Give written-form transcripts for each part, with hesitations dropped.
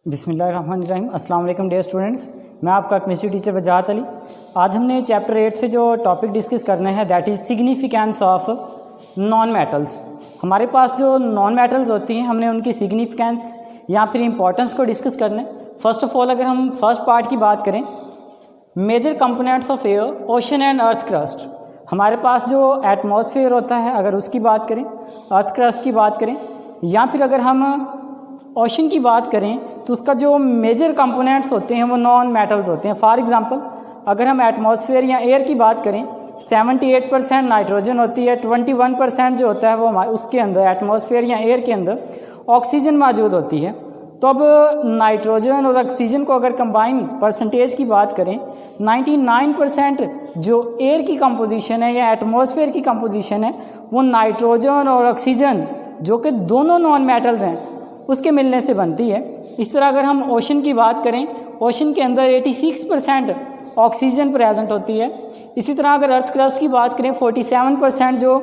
बिस्मिल्लाहिर्रहमानिर्रहीम। अस्सलाम वालेकुम डियर स्टूडेंट्स, मैं आपका केमिस्ट्री टीचर वजाहत अली। आज हमने चैप्टर 8 से जो टॉपिक डिस्कस करना है that is significance of non metals. हमारे पास जो नॉन मेटल्स होती हैं हमने उनकी सिग्निफिकेंस या फिर इंपॉर्टेंस को डिस्कस करना है। फर्स्ट ऑफ ऑल अगर हम फर्स्ट पार्ट की बात करें, major components of air, ocean and earth crust. हमारे पास जो एटमॉस्फेयर होता है अगर उसकी बात करें, अर्थ क्रस्ट की बात करें, या फिर अगर हम ओशन की बात करें तो उसका जो मेजर कंपोनेंट्स होते हैं वो नॉन मेटल्स होते हैं। फॉर एग्जांपल अगर हम एटमॉस्फेयर या एयर की बात करें, 78% नाइट्रोजन होती है, 21% जो होता है वो उसके अंदर एटमॉस्फेयर या एयर के अंदर ऑक्सीजन मौजूद होती है। तो अब नाइट्रोजन और ऑक्सीजन को अगर कंबाइन परसेंटेज की बात करें, 99% जो एयर की कंपोजिशन है या एटमॉस्फेयर की कंपोजिशन है वो नाइट्रोजन और ऑक्सीजन जो कि दोनों नॉन मेटल्स हैं उसके मिलने से बनती है। इस तरह अगर हम ओशन की बात करें, ओशन के अंदर 86% ऑक्सीजन प्रेजेंट होती है। इसी तरह अगर अर्थ क्रस्ट की बात करें, 47% जो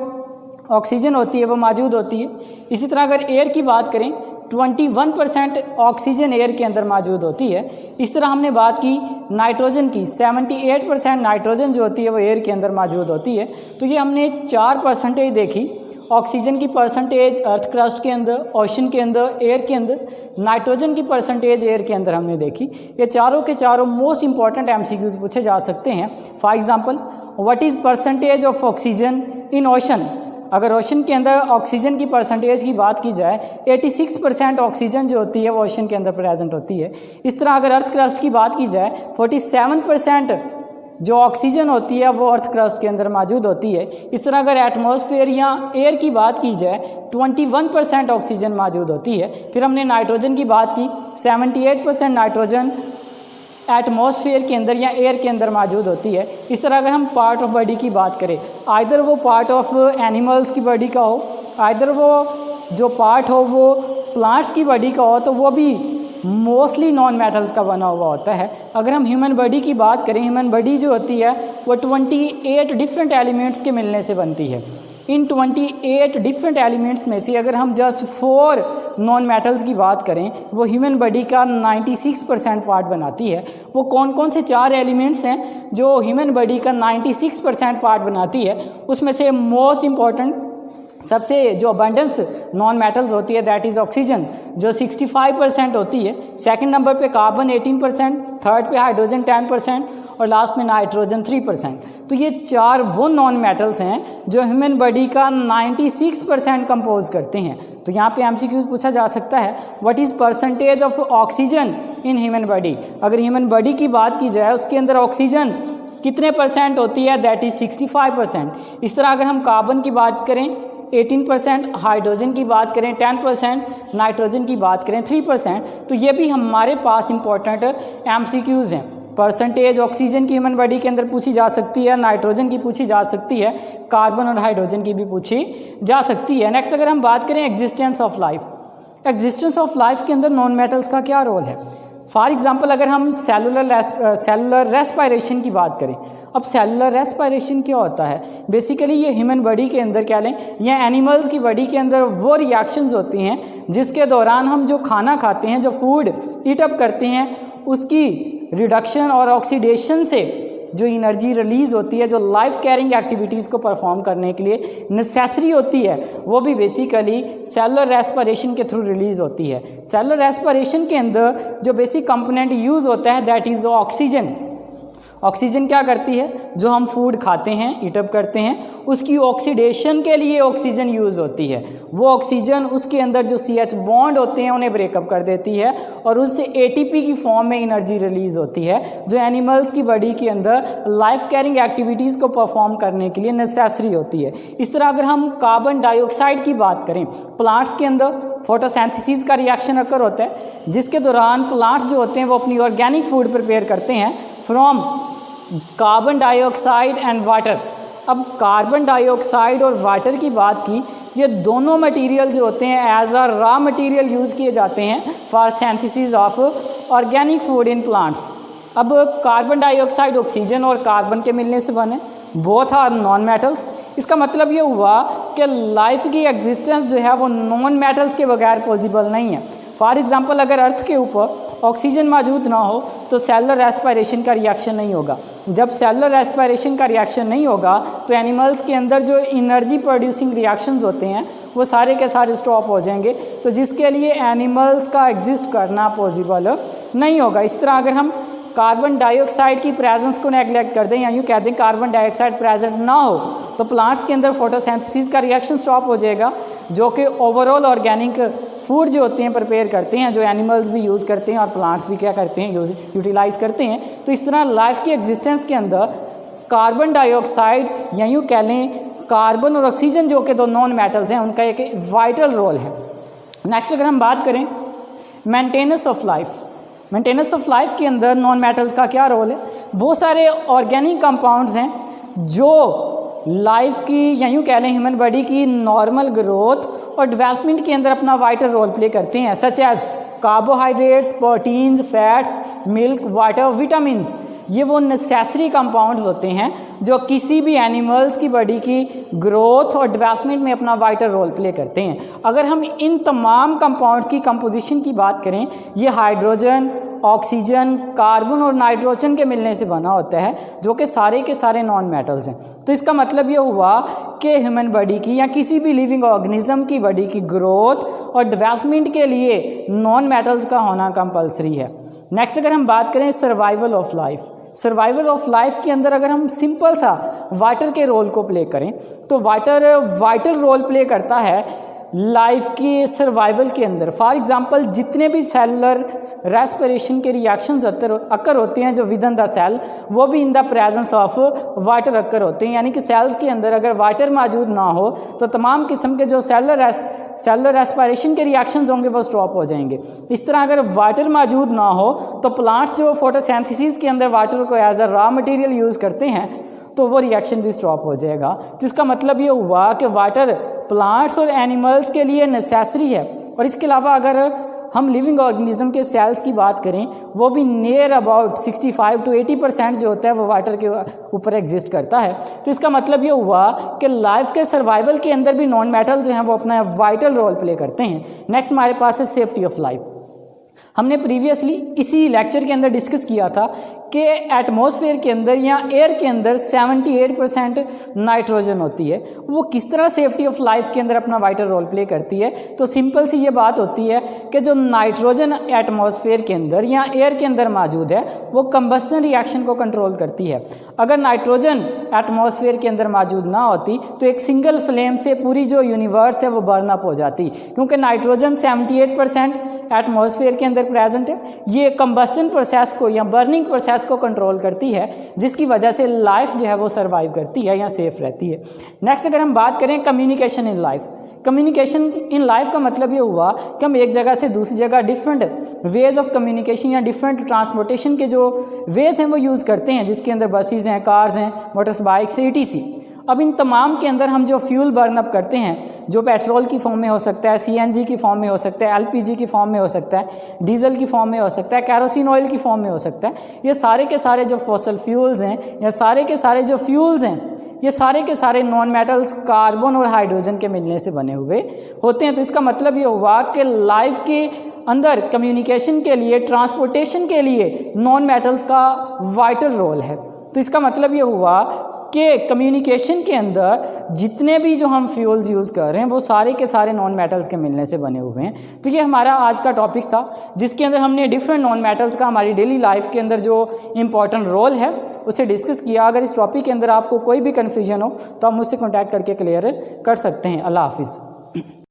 ऑक्सीजन होती है वो मौजूद होती है। इसी तरह अगर एयर की बात करें, 21% ऑक्सीजन एयर के अंदर मौजूद होती है। इस तरह हमने बात की नाइट्रोजन की, 78% नाइट्रोजन जो होती है वो एयर के अंदर मौजूद होती है। तो ये हमने 4 परसेंटेज देखी, ऑक्सीजन की परसेंटेज अर्थ क्रस्ट के अंदर, ओशन के अंदर, एयर के अंदर, नाइट्रोजन की परसेंटेज एयर के अंदर हमने देखी। ये चारों के चारों मोस्ट इंपॉर्टेंट एमसीक्यूज पूछे जा सकते हैं। For example, what is percentage of oxygen in ocean. अगर ओशन के अंदर ऑक्सीजन की परसेंटेज की बात की जाए, 86% ऑक्सीजन जो होती है वो ओशन के अंदर प्रेजेंट होती है। इस तरह अगर अर्थ क्रस्ट की बात की जाए, 47% जो ऑक्सीजन होती है वो अर्थ क्रस्ट के अंदर मौजूद होती है। इस तरह अगर एटमॉस्फेयर या एयर की बात की जाए, 21% ऑक्सीजन मौजूद होती है। फिर हमने नाइट्रोजन की बात की, 78% नाइट्रोजन एटमॉस्फेयर के अंदर या एयर के अंदर मौजूद होती है। इस तरह अगर हम पार्ट ऑफ बॉडी की बात करें, आइदर वो पार्ट ऑफ एनिमल्स की बॉडी का हो, आइदर वो जो पार्ट हो वो प्लांट्स की बॉडी का हो, तो वो भी मोस्टली नॉन मेटल्स का बना हुआ होता है। अगर हम ह्यूमन बॉडी की बात करें, ह्यूमन बॉडी जो होती है वो 28 डिफरेंट एलिमेंट्स के मिलने से बनती है। इन 28 डिफरेंट एलिमेंट्स में से अगर हम जस्ट 4 नॉन मेटल्स की बात करें, वो ह्यूमन बॉडी का 96% पार्ट बनाती है। वो कौन कौन से 4 एलिमेंट्स हैं जो ह्यूमन बॉडी का 96% पार्ट बनाती है? उसमें से मोस्ट इम्पॉर्टेंट सबसे जो अबंडेंस नॉन मेटल्स होती है दैट इज़ ऑक्सीजन जो 65% होती है। सेकंड नंबर पे कार्बन 18%, थर्ड पे हाइड्रोजन 10% और लास्ट में नाइट्रोजन 3%। तो ये 4 वो नॉन मेटल्स हैं जो ह्यूमन बॉडी का 96% कंपोज करते हैं। तो यहाँ पे एमसीक्यूज पूछा जा सकता है, what is percentage of oxygen in human body. अगर ह्यूमन बॉडी की बात की जाए उसके अंदर ऑक्सीजन कितने परसेंट होती है? That is 65%। इस तरह अगर हम कार्बन की बात करें 18%, हाइड्रोजन की बात करें 10%, नाइट्रोजन की बात करें 3%। तो ये भी हमारे पास इंपॉर्टेंट एमसीक्यूज़ हैं। परसेंटेज ऑक्सीजन की ह्यूमन बॉडी के अंदर पूछी जा सकती है, नाइट्रोजन की पूछी जा सकती है, कार्बन और हाइड्रोजन की भी पूछी जा सकती है। नेक्स्ट अगर हम बात करें existence of life, existence of life के अंदर नॉन मेटल्स का क्या रोल है? फॉर एग्जाम्पल अगर हम सेलुलर रेस्पायरेशन की बात करें, अब सेलुलर रेस्पायरेशन क्या होता है? बेसिकली ये ह्यूमन बॉडी के अंदर कह लें या एनिमल्स की बॉडी के अंदर वो रिएक्शंस होती हैं जिसके दौरान हम जो खाना खाते हैं, जो फूड ईट अप करते हैं, उसकी रिडक्शन और ऑक्सीडेशन से जो एनर्जी रिलीज़ होती है, जो लाइफ कैरिंग एक्टिविटीज़ को परफॉर्म करने के लिए नेसेसरी होती है, वो भी बेसिकली सेलुलर रेस्पिरेशन के थ्रू रिलीज़ होती है। सेलुलर रेस्पिरेशन के अंदर जो बेसिक कंपोनेंट यूज़ होता है दैट इज़ ऑक्सीजन। ऑक्सीजन क्या करती है? जो हम फूड खाते हैं, ईटअप करते हैं, उसकी ऑक्सीडेशन के लिए ऑक्सीजन यूज़ होती है। वो ऑक्सीजन उसके अंदर जो CH बॉन्ड होते हैं उन्हें ब्रेकअप कर देती है और उससे ATP की फॉर्म में एनर्जी रिलीज़ होती है जो एनिमल्स की बॉडी के अंदर लाइफ कैरिंग एक्टिविटीज़ को परफॉर्म करने के लिए नेसेसरी होती है। इस तरह अगर हम कार्बन डाइऑक्साइड की बात करें, प्लांट्स के अंदर फोटोसिंथेसिस का रिएक्शन अकर होता है जिसके दौरान प्लांट्स जो होते हैं वो अपनी ऑर्गेनिक फूड प्रिपेयर करते हैं from carbon dioxide and water. अब कार्बन डाइऑक्साइड और वाटर की बात की, ये दोनों मटेरियल जो होते हैं as a raw material use किए जाते हैं for synthesis of organic food in plants. अब कार्बन डाइऑक्साइड ऑक्सीजन और कार्बन के मिलने से बने, बोथ आर नॉन मेटल्स। इसका मतलब ये हुआ कि लाइफ की एग्जिस्टेंस जो है वो नॉन मेटल्स के बगैर पॉसिबल नहीं है। फॉर एग्जांपल अगर अर्थ के ऊपर ऑक्सीजन मौजूद ना हो तो सेलुलर रेस्पिरेशन का रिएक्शन नहीं होगा। जब सेलुलर रेस्पिरेशन का रिएक्शन नहीं होगा तो एनिमल्स के अंदर जो एनर्जी प्रोड्यूसिंग रिएक्शंस होते हैं वो सारे के सारे स्टॉप हो जाएंगे, तो जिसके लिए एनिमल्स का एग्जिस्ट करना पॉसिबल नहीं होगा। इस तरह अगर हम कार्बन डाइऑक्साइड की प्रेजेंस को नेगलेक्ट कर दें या यूँ कह दें कार्बन डाइऑक्साइड प्रेजेंट ना हो तो प्लांट्स के अंदर फोटोसिंथेसिस का रिएक्शन स्टॉप हो जाएगा, जो कि ओवरऑल ऑर्गेनिक फूड जो होते हैं प्रिपेयर करते हैं, जो एनिमल्स भी यूज़ करते हैं और प्लांट्स भी क्या करते हैं यूटिलाइज करते हैं। तो इस तरह लाइफ की एग्जिस्टेंस के अंदर कार्बन डाइऑक्साइड या यूँ कह लें कार्बन और ऑक्सीजन जो कि दो नॉन मेटल्स हैं उनका एक वाइटल रोल है। नेक्स्ट अगर हम बात करें maintenance of life, maintenance of life के अंदर नॉन मेटल्स का क्या रोल है। बहुत सारे ऑर्गेनिक कंपाउंड्स हैं जो लाइफ की या यूँ कह लें ह्यूमन बॉडी की नॉर्मल ग्रोथ और डेवलपमेंट के अंदर अपना वाइटल रोल प्ले करते हैं, such as carbohydrates, proteins, fats, milk, water, vitamins. ये वो नेसेसरी कंपाउंड्स होते हैं जो किसी भी एनिमल्स की बॉडी की ग्रोथ और डेवलपमेंट में अपना वाइटल रोल प्ले करते हैं। अगर हम इन तमाम कंपाउंड्स की कंपोजिशन की बात करें, ये हाइड्रोजन, ऑक्सीजन, कार्बन और नाइट्रोजन के मिलने से बना होता है, जो कि सारे के सारे नॉन मेटल्स हैं। तो इसका मतलब ये हुआ कि ह्यूमन बॉडी की या किसी भी लिविंग ऑर्गेनिज्म की बॉडी की ग्रोथ और डेवलपमेंट के लिए नॉन मेटल्स का होना कंपलसरी है। नेक्स्ट अगर हम बात करें survival of life, survival of life के अंदर अगर हम सिंपल सा वाटर के रोल को प्ले करें तो वाटर वाइटल रोल प्ले करता है लाइफ की सर्वाइवल के अंदर। फॉर एग्जांपल जितने भी सेलुलर रेस्पिरेशन के रिएक्शंस अक्कर होते हैं जो विद इन द सेल, वो भी in the presence of water occur होते हैं। यानी कि सेल्स के अंदर अगर वाटर मौजूद ना हो तो तमाम किस्म के जो सेलुलर रेस्पिरेशन के रिएक्शंस होंगे वो स्टॉप हो जाएंगे। इस तरह अगर वाटर मौजूद ना हो तो प्लांट्स जो फोटोसिंथेसिस के अंदर वाटर को as a raw material use करते हैं तो वो रिएक्शन भी स्टॉप हो जाएगा। तो इसका मतलब ये हुआ कि वाटर प्लांट्स और एनिमल्स के लिए नेसेसरी है। और इसके अलावा अगर हम लिविंग ऑर्गेनिज्म के सेल्स की बात करें, वो भी नियर अबाउट 65 to 80% जो होता है वो वाटर के ऊपर एग्जिस्ट करता है। तो इसका मतलब ये हुआ कि लाइफ के सर्वाइवल के अंदर भी नॉन मेटल जो हैं वो अपना वाइटल रोल प्ले करते हैं। नेक्स्ट हमारे पास है सेफ्टी ऑफ लाइफ। हमने प्रीवियसली इसी लेक्चर के अंदर डिस्कस किया था कि एटमॉस्फेयर के अंदर या एयर के अंदर 78% नाइट्रोजन होती है। वो किस तरह सेफ्टी ऑफ लाइफ के अंदर अपना वाइटल रोल प्ले करती है, तो सिंपल सी ये बात होती है कि जो नाइट्रोजन एटमॉस्फेयर के अंदर या एयर के अंदर मौजूद है वो कंबस्शन रिएक्शन को कंट्रोल करती है। अगर नाइट्रोजन एटमॉस्फेयर के अंदर मौजूद ना होती तो एक सिंगल फ्लेम से पूरी जो यूनिवर्स है वो बर्न अप हो जाती, क्योंकि नाइट्रोजन 78% एटमॉस्फेयर के अंदर प्रेजेंट है। ये कंबस्शन प्रोसेस को या बर्निंग प्रोसेस को कंट्रोल करती है, जिसकी वजह से लाइफ जो है वो सर्वाइव करती है या सेफ रहती है। नेक्स्ट अगर हम बात करें communication in life, communication in life का मतलब ये हुआ कि हम एक जगह से दूसरी जगह डिफरेंट वेज ऑफ कम्युनिकेशन या डिफरेंट ट्रांसपोर्टेशन के जो वेज हैं वो यूज़ करते हैं, जिसके अंदर बसेस हैं, कार्स हैं, मोटरबाइक्स, etc। अब इन तमाम के अंदर हम जो फ्यूल बर्न अप करते हैं, जो पेट्रोल की फॉर्म में हो सकता है, CNG की फॉर्म में हो सकता है, LPG की फॉर्म में हो सकता है, डीजल की फॉर्म में हो सकता है, कैरोसिन ऑयल की फॉर्म में हो सकता है, ये सारे के सारे जो फॉसल फ्यूल्स हैं या सारे के सारे जो फ्यूल्स हैं ये सारे के सारे नॉन मेटल्स कार्बन और हाइड्रोजन के मिलने से बने हुए होते हैं। तो इसका मतलब ये हुआ कि लाइफ के अंदर कम्युनिकेशन के लिए, ट्रांसपोर्टेशन के लिए नॉन मेटल्स का वाइटल रोल है। तो इसका मतलब ये हुआ कि कम्युनिकेशन के अंदर जितने भी जो हम फ्यूल्स यूज़ कर रहे हैं वो सारे के सारे नॉन मेटल्स के मिलने से बने हुए हैं। तो ये हमारा आज का टॉपिक था, जिसके अंदर हमने डिफरेंट नॉन मेटल्स का हमारी डेली लाइफ के अंदर जो इम्पॉर्टेंट रोल है उसे डिस्कस किया। अगर इस टॉपिक के अंदर आपको कोई भी कन्फ्यूजन हो तो आप मुझसे कॉन्टैक्ट करके क्लियर कर सकते हैं। अल्लाह हाफिज़।